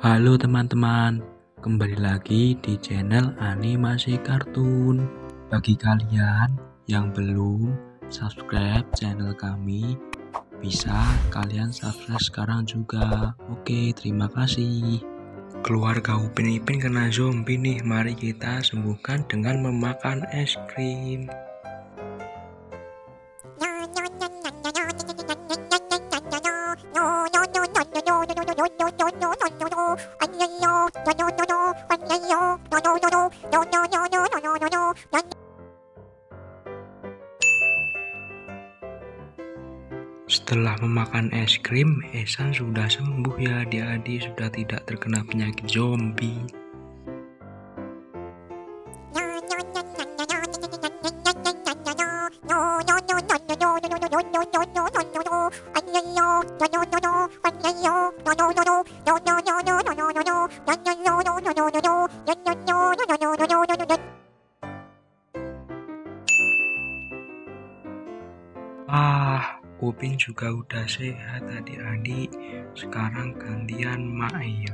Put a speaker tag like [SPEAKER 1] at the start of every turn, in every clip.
[SPEAKER 1] Halo teman-teman, kembali lagi di channel animasi kartun. Bagi kalian yang belum subscribe channel kami, bisa kalian subscribe sekarang juga. Oke, terima kasih. Keluarga Upin Ipin kena zombie nih, mari kita sembuhkan dengan memakan es krim. Setelah memakan es krim, Ehsan sudah sembuh ya adik-adik, sudah tidak terkena penyakit zombie. Upin juga udah sehat adik-adik. Sekarang gantian Mail.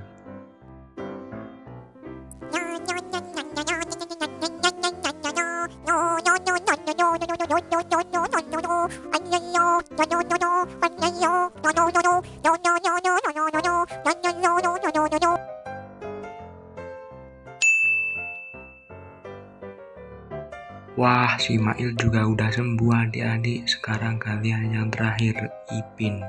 [SPEAKER 1] Wah, si Mail juga udah sembuh adik-adik. Sekarang kalian yang terakhir, Ipin.